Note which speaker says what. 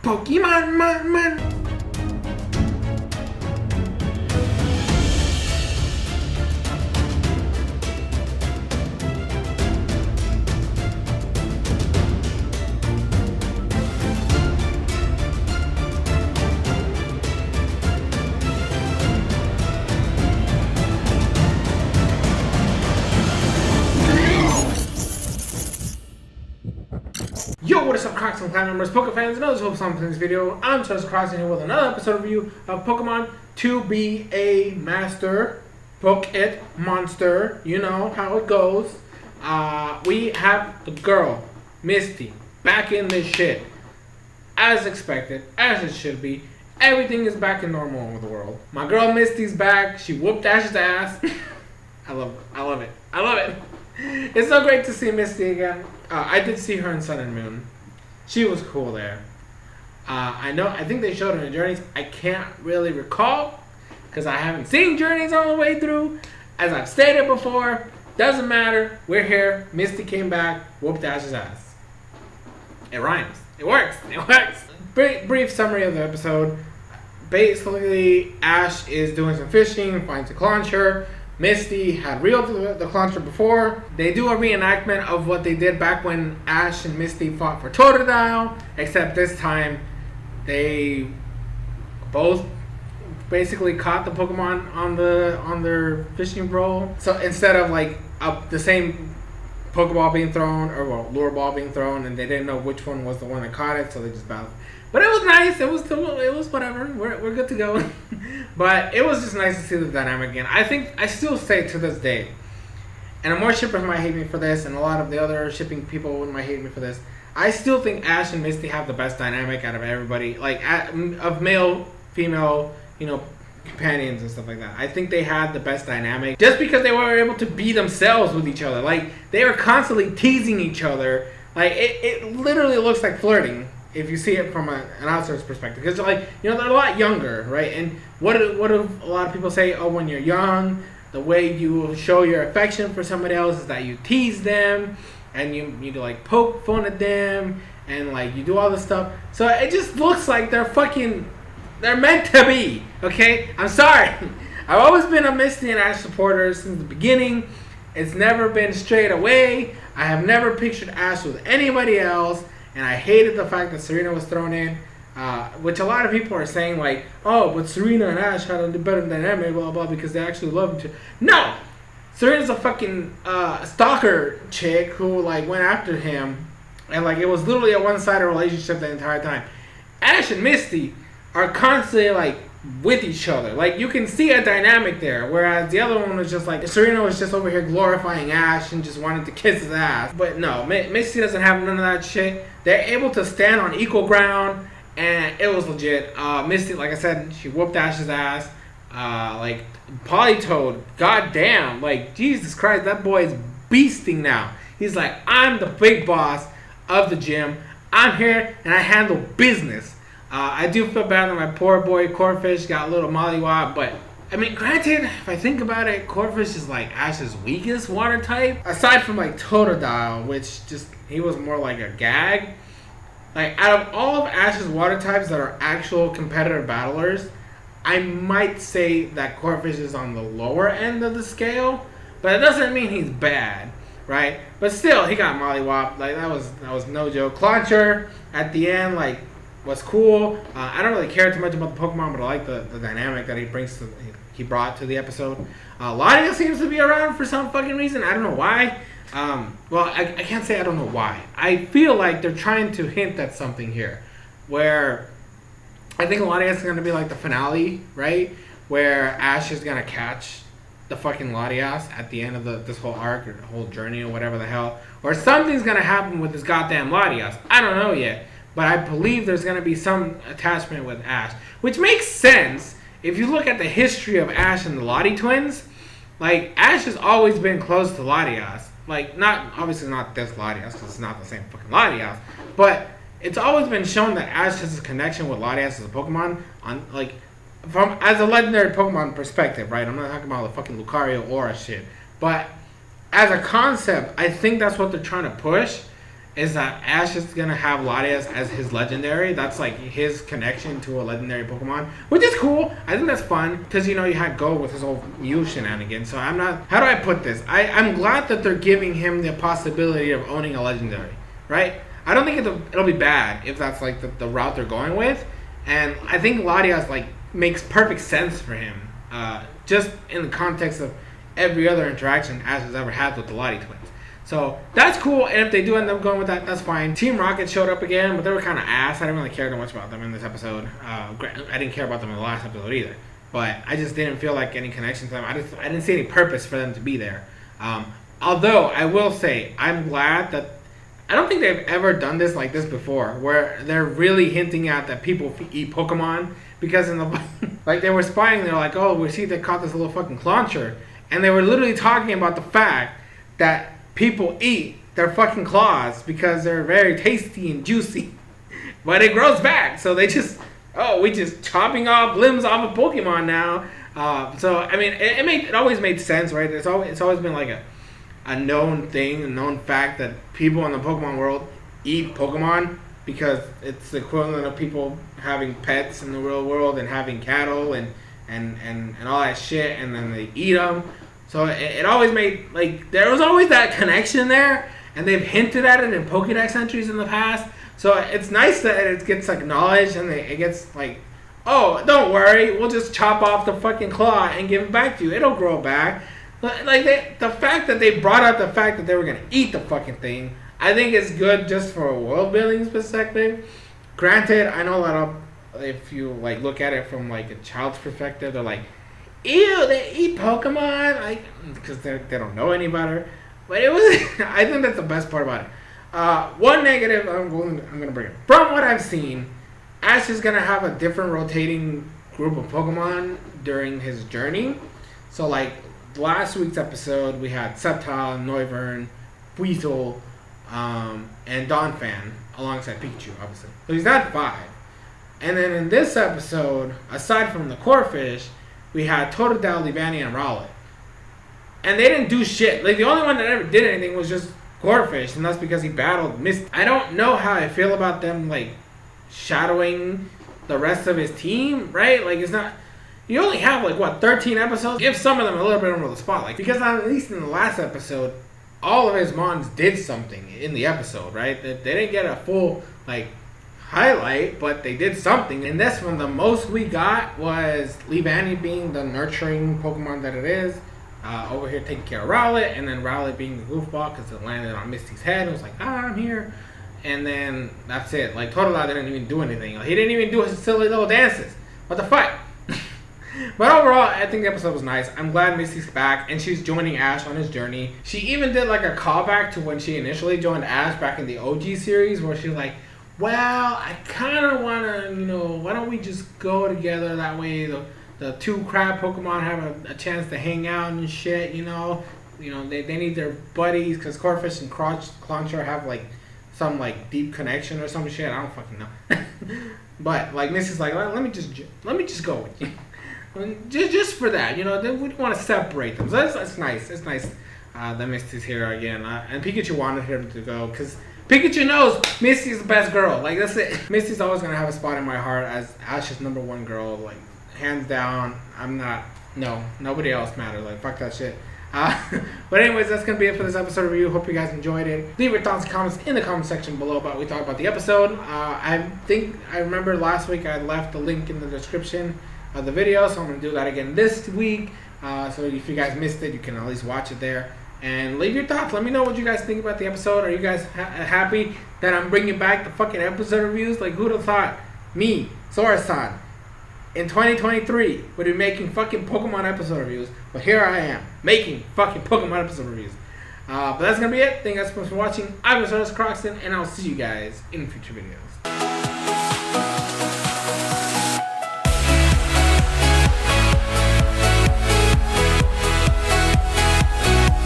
Speaker 1: Pokemon, man. Yo, what is up, Crockxen clan members, Poke fans, and others who hope something in this video. I'm SoresanCrockxen here with another episode review of Pokemon to be a master Poke It monster. You know how it goes. We have the girl, Misty, back in this shit. As expected, as it should be. Everything is back in normal with the world. My girl Misty's back. She whooped Ash's ass. I love it. It's so great to see Misty again. I did see her in Sun and Moon. She was cool there. I think they showed her in Journeys. I can't really recall because I haven't seen Journeys all the way through. As I've stated before, doesn't matter. We're here. Misty came back, whooped Ash's ass. It rhymes. It works. Brief summary of the episode. Basically, Ash is doing some fishing, finds a clauncher. Misty had reeled the clauncher before. They do a reenactment of what they did back when Ash and Misty fought for Totodile, except this time they both basically caught the Pokemon on their fishing role. So instead of like the same Pokeball being thrown, or lure ball being thrown, and they didn't know which one was the one that caught it, so they just battled. But it was nice. It was whatever. We're good to go. But it was just nice to see the dynamic again. I still say to this day, and more shippers might hate me for this, and a lot of the other shipping people might hate me for this. I still think Ash and Misty have the best dynamic out of everybody, like of male, female, companions and stuff like that. I think they had the best dynamic just because they were able to be themselves with each other. Like they were constantly teasing each other. Like it literally looks like flirting if you see it from an outsider's perspective, because they're a lot younger, right? And what do a lot of people say? Oh, when you're young, the way you show your affection for somebody else is that you tease them and you do like poke fun at them and like you do all this stuff. So it just looks like they're meant to be. Okay, I'm sorry. I've always been a Misty and Ash supporter since the beginning. It's never been straight away. I have never pictured Ash with anybody else. And I hated the fact that Serena was thrown in, which a lot of people are saying like, oh, but Serena and Ash had a better dynamic, blah, blah, because they actually love each other. No! Serena's a fucking stalker chick who like went after him, and like it was literally a one-sided relationship the entire time. Ash and Misty are constantly like with each other. Like you can see a dynamic there, whereas the other one was just like Serena was just over here glorifying Ash and just wanted to kiss his ass. But no, Misty doesn't have none of that shit. They're able to stand on equal ground, and it was legit. Misty, like I said, she whooped Ash's ass. Like Politoed, goddamn, like Jesus Christ, that boy is beasting now. He's like, I'm the big boss of the gym. I'm here and I handle business. I do feel bad that my poor boy Corphish got a little mollywop, but I mean, granted, if I think about it, Corphish is like Ash's weakest water type. Aside from like Totodile, which he was more like a gag. Like out of all of Ash's water types that are actual competitive battlers, I might say that Corphish is on the lower end of the scale, but it doesn't mean he's bad, right? But still, he got mollywop. Like that was no joke. Clauncher at the end, like, was cool. I don't really care too much about the Pokemon, but I like the dynamic that he brought to the episode. Latias seems to be around for some fucking reason. I don't know why. Well, I can't say I don't know why. I feel like they're trying to hint at something here, where I think Latias is going to be like the finale, right? Where Ash is going to catch the fucking Latias at the end of this whole arc or the whole journey or whatever the hell. Or something's going to happen with this goddamn Latias. I don't know yet. But I believe there's going to be some attachment with Ash. Which makes sense if you look at the history of Ash and the Lottie twins. Like, Ash has always been close to Latias. Like, obviously not this Latias, because it's not the same fucking Latias. But it's always been shown that Ash has a connection with Latias as a Pokemon. As a legendary Pokemon perspective, right? I'm not talking about the fucking Lucario Aura shit. But as a concept, I think that's what they're trying to push. is that Ash is gonna have Latias as his legendary. That's like his connection to a legendary Pokemon, which is cool. I think that's fun because you had Go with his whole Mew shenanigans. So I'm not. How do I put this? I'm glad that they're giving him the possibility of owning a legendary, right? I don't think it'll be bad if that's like the route they're going with, and I think Latias like makes perfect sense for him, just in the context of every other interaction Ash has ever had with the Lati twins. So that's cool, and if they do end up going with that, that's fine. Team Rocket showed up again, but they were kind of ass. I didn't really care too much about them in this episode. I didn't care about them in the last episode either, but I just didn't feel like any connection to them. I didn't see any purpose for them to be there. Although I will say I'm glad that I don't think they've ever done this like this before, where they're really hinting at that people eat Pokemon, because in the like they were spying, they're like, oh, we see they caught this little fucking clauncher, and they were literally talking about the fact that people eat their fucking claws because they're very tasty and juicy, but it grows back. So they just, we just chopping off limbs off a Pokemon now. So I mean, it always made sense, right? It's always been like a known thing, a known fact that people in the Pokemon world eat Pokemon because it's the equivalent of people having pets in the real world and having cattle and all that shit, and then they eat them. So it always made, like, there was always that connection there, and they've hinted at it in Pokédex entries in the past. So it's nice that it gets acknowledged, and it gets like, oh, don't worry, we'll just chop off the fucking claw and give it back to you. It'll grow back. Like, the fact that they brought up the fact that they were going to eat the fucking thing, I think is good just for a world building perspective. Granted, I know that if you, like, look at it from, like, a child's perspective, they're like, ew, they eat Pokemon, like, because they don't know any better. But it was, I think that's the best part about it. One negative I'm gonna bring up. From what I've seen, Ash is gonna have a different rotating group of Pokemon during his journey. So like last week's episode, we had Sceptile, Noivern, Weasel, and Donphan alongside Pikachu, obviously. So he's at 5. And then in this episode, aside from the Corphish, we had Totodile, Leavanny, and Rowlet. And they didn't do shit. Like, the only one that ever did anything was just Corphish, and that's because he battled Misty. I don't know how I feel about them, like, shadowing the rest of his team, right? Like, it's not... You only have, like, what, 13 episodes? Give some of them a little bit over the spotlight. Because at least in the last episode, all of his mons did something in the episode, right? They didn't get a full, like... highlight, but they did something. In this one, the most we got was Leavanny being the nurturing Pokemon that it is, over here taking care of Rowlet, and then Rowlet being the goofball because it landed on Misty's head. It was like, I'm here, and then that's it. Like, Totodile didn't even do anything. He didn't even do his silly little dances. What the fuck? But overall, I think the episode was nice. I'm glad Misty's back, and she's joining Ash on his journey. She even did like a callback to when she initially joined Ash back in the OG series, where she's like, well, I kind of want to, why don't we just go together? That way the two crab Pokemon have a chance to hang out and shit, they need their buddies, because Corphish and Clauncher have, like, some, like, deep connection or some shit. I don't fucking know. But, like, Misty's like, let me just go with you. just for that, we don't want to separate them. So that's nice. It's nice that Misty's here again. And Pikachu wanted him to go, because... Pikachu knows Misty's the best girl. Like, that's it. Misty's always going to have a spot in my heart as Ash's #1 girl. Like, hands down. I'm not... No. Nobody else matters. Like, fuck that shit. But anyways, that's going to be it for this episode review. Hope you guys enjoyed it. Leave your thoughts and comments in the comment section below about what we thought about the episode. I remember last week I left the link in the description of the video. So I'm going to do that again this week. So if you guys missed it, you can at least watch it there. And leave your thoughts. Let me know what you guys think about the episode. Are you guys happy that I'm bringing back the fucking episode reviews? Like, who'd have thought me, Soresan, in 2023 would be making fucking Pokemon episode reviews? But here I am, making fucking Pokemon episode reviews. But that's going to be it. Thank you guys so much for watching. I'm SoresanCrockxen, and I'll see you guys in future videos.